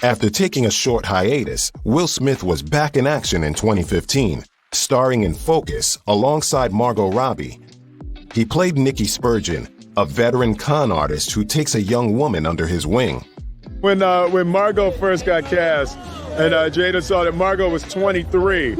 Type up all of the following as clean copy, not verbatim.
After taking a short hiatus, Will Smith was back in action in 2015, starring in Focus alongside Margot Robbie. He played Nikki Spurgeon, a veteran con artist who takes a young woman under his wing. When Margot first got cast, and Jada saw that Margot was 23,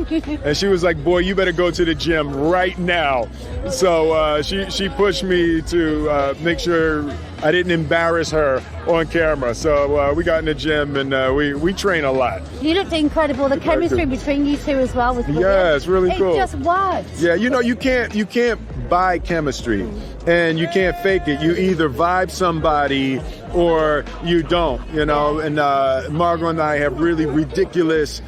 and she was like, "Boy, you better go to the gym right now." So she pushed me to make sure I didn't embarrass her on camera. So we got in the gym, and we train a lot. You looked incredible. The chemistry between you two as well was brilliant. Yeah, it's really cool. It just worked. Yeah, you know, you can't buy chemistry, and you can't fake it. You either vibe somebody or you don't, you know. And Margot and I have really ridiculous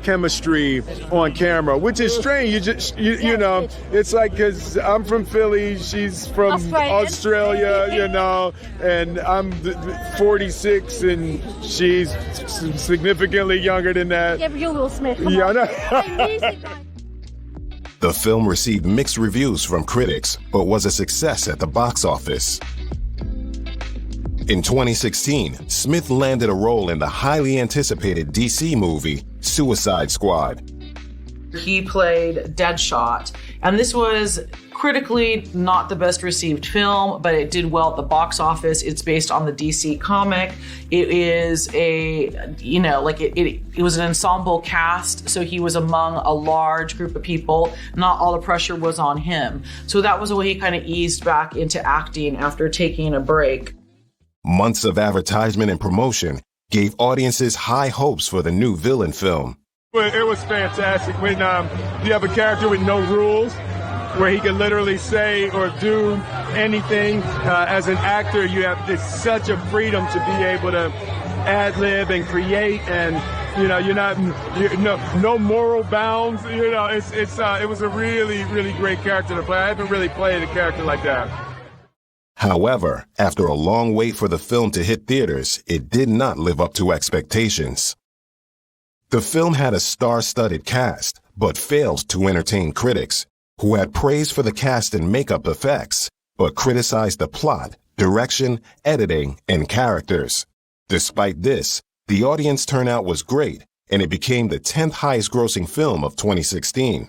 chemistry on camera, which is strange. You know, it's like, because I'm from Philly, she's from Australia, you know, and I'm 46 and she's significantly younger than that. Yeah, but you're Will Smith. Yeah, I know. The film received mixed reviews from critics, but was a success at the box office. In 2016, Smith landed a role in the highly anticipated DC movie, Suicide Squad. He played Deadshot, and this was critically not the best received film, but it did well at the box office. It's based on the DC comic. It is it was an ensemble cast, so he was among a large group of people. Not all the pressure was on him. So that was the way he kind of eased back into acting after taking a break. Months of advertisement and promotion gave audiences high hopes for the new villain film. It was fantastic when you have a character with no rules, where he can literally say or do anything. As an actor, you have such a freedom to be able to ad-lib and create, and you know, no moral bounds. You know, it was a really, really great character to play. I haven't really played a character like that. However, after a long wait for the film to hit theaters, it did not live up to expectations. The film had a star-studded cast, but failed to entertain critics, who had praise for the cast and makeup effects, but criticized the plot, direction, editing, and characters. Despite this, the audience turnout was great, and it became the 10th highest-grossing film of 2016.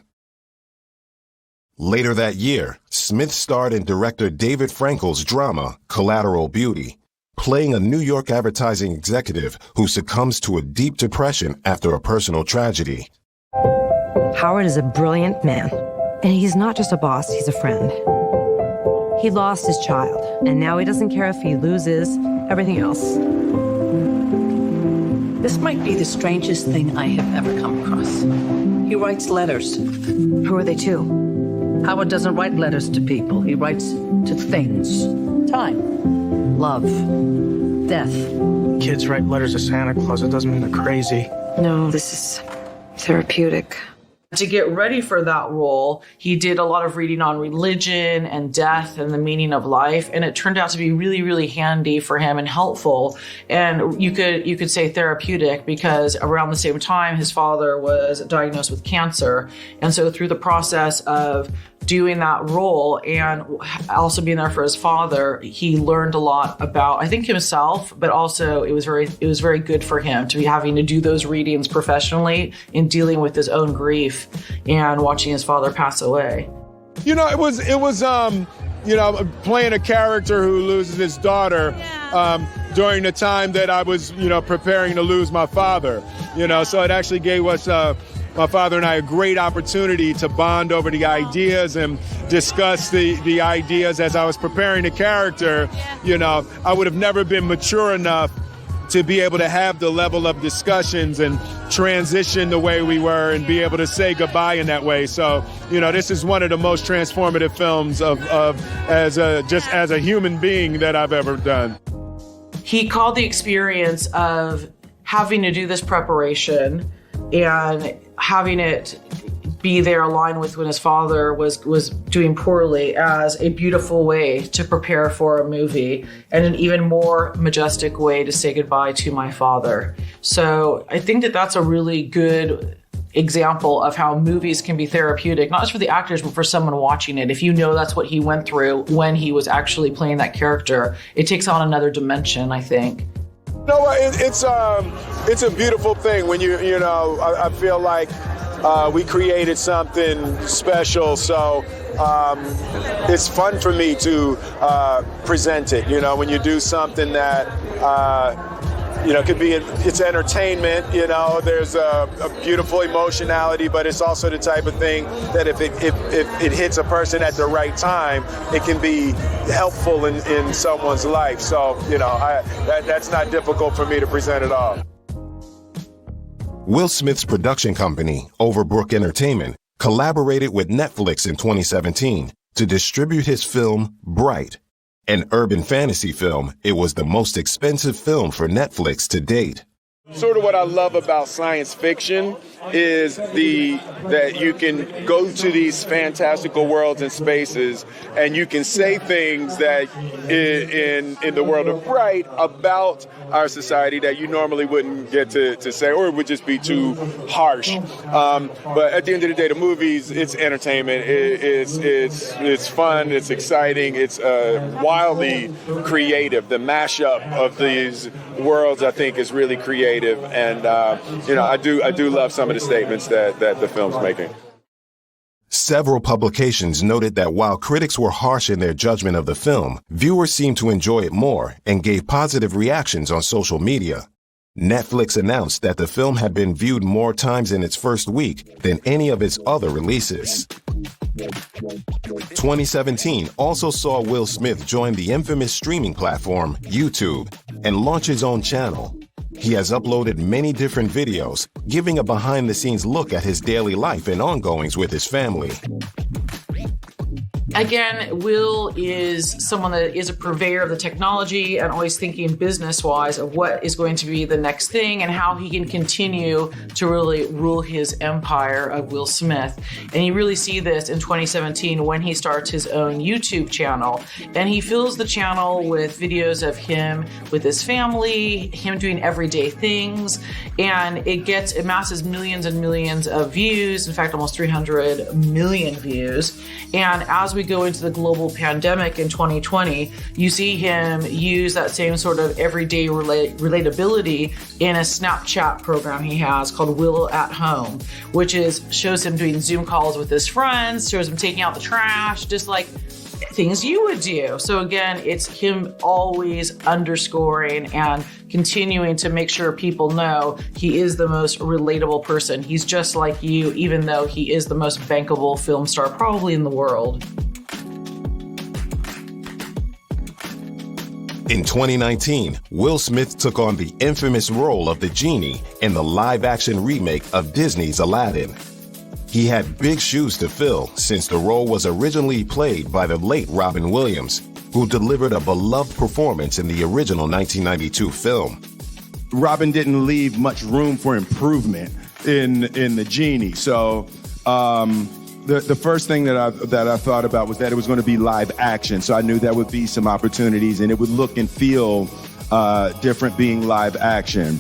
Later that year, Smith starred in director David Frankel's drama, Collateral Beauty, playing a New York advertising executive who succumbs to a deep depression after a personal tragedy. Howard is a brilliant man, and he's not just a boss, he's a friend. He lost his child, and now he doesn't care if he loses everything else. This might be the strangest thing I have ever come across. He writes letters. Who are they to? Howard doesn't write letters to people. He writes to things. Time. Love. Death. Kids write letters to Santa Claus. It doesn't mean they're crazy. No, this is therapeutic. To get ready for that role, he did a lot of reading on religion and death and the meaning of life, and it turned out to be really, really handy for him and helpful. And you could say therapeutic, because around the same time his father was diagnosed with cancer, and so through the process of doing that role and also being there for his father, he learned a lot about, I think, himself, but also it was very good for him to be having to do those readings professionally in dealing with his own grief and watching his father pass away. You know, it was playing a character who loses his daughter during the time that I was, preparing to lose my father. So it actually gave us my father and I a great opportunity to bond over the ideas and discuss the ideas. As I was preparing the character, I would have never been mature enough to be able to have the level of discussions and transition the way we were and be able to say goodbye in that way. So, this is one of the most transformative films as a human being that I've ever done. He called the experience of having to do this preparation and having it be there aligned with when his father was doing poorly as a beautiful way to prepare for a movie and an even more majestic way to say goodbye to my father. So I think that that's a really good example of how movies can be therapeutic, not just for the actors, but for someone watching it. If you know that's what he went through when he was actually playing that character, it takes on another dimension, I think. No, it's a beautiful thing when I feel like we created something special, so it's fun for me to present it. When you do something that it's entertainment. There's a beautiful emotionality, but it's also the type of thing that if it hits a person at the right time, it can be helpful in someone's life. So that's not difficult for me to present at all. Will Smith's production company, Overbrook Entertainment, collaborated with Netflix in 2017 to distribute his film Bright. An urban fantasy film, it was the most expensive film for Netflix to date. Sort of what I love about science fiction is that you can go to these fantastical worlds and spaces, and you can say things that in the world of Bright about our society that you normally wouldn't get to say, or it would just be too harsh. But at the end of the day, the movies, it's entertainment. It's fun. It's exciting. It's wildly creative. The mashup of these worlds, I think, is really creative. And I do love some of the statements that the film's making. Several publications noted that while critics were harsh in their judgment of the film, viewers seemed to enjoy it more and gave positive reactions on social media. Netflix announced that the film had been viewed more times in its first week than any of its other releases. 2017 also saw Will Smith join the infamous streaming platform YouTube and launch his own channel. He has uploaded many different videos, giving a behind-the-scenes look at his daily life and ongoings with his family. Again, Will is someone that is a purveyor of the technology and always thinking business-wise of what is going to be the next thing and how he can continue to really rule his empire of Will Smith. And you really see this in 2017 when he starts his own YouTube channel. And he fills the channel with videos of him with his family, him doing everyday things, and it amasses millions and millions of views, in fact, almost 300 million views. And as we go into the global pandemic in 2020, you see him use that same sort of everyday relatability in a Snapchat program he has called Will at Home, which shows him doing Zoom calls with his friends, shows him taking out the trash, just like things you would do. So again, it's him always underscoring and continuing to make sure people know he is the most relatable person. He's just like you, even though he is the most bankable film star probably in the world. In 2019, Will Smith took on the infamous role of the genie in the live-action remake of Disney's Aladdin. He had big shoes to fill since the role was originally played by the late Robin Williams, who delivered a beloved performance in the original 1992 film. Robin didn't leave much room for improvement in the genie. So the first thing that I thought about was that it was going to be live action. So I knew there would be some opportunities and it would look and feel different being live action.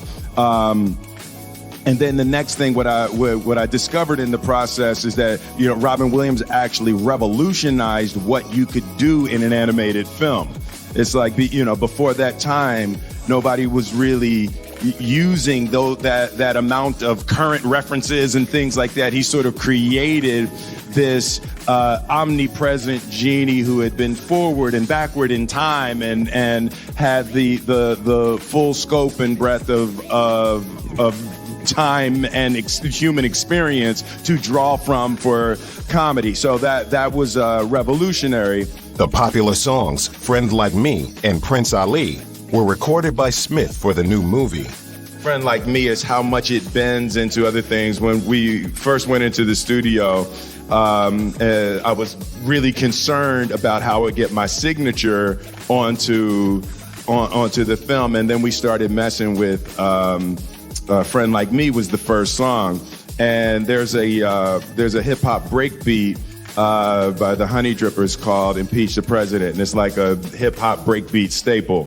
And then the next thing, what I discovered in the process is that, Robin Williams actually revolutionized what you could do in an animated film. It's like, before that time, nobody was really using that amount of current references and things like that. He sort of created this omnipresent genie who had been forward and backward in time and had the full scope and breadth of time and human experience to draw from for comedy. So that was revolutionary. The popular songs Friend Like Me and Prince Ali were recorded by Smith for the new movie. Friend Like Me is how much it bends into other things. When we first went into the studio, I was really concerned about how I would get my signature onto the film, and then we started messing with Friend Like Me was the first song, and there's a hip hop breakbeat by the Honey Drippers called Impeach the President, and it's like a hip hop breakbeat staple.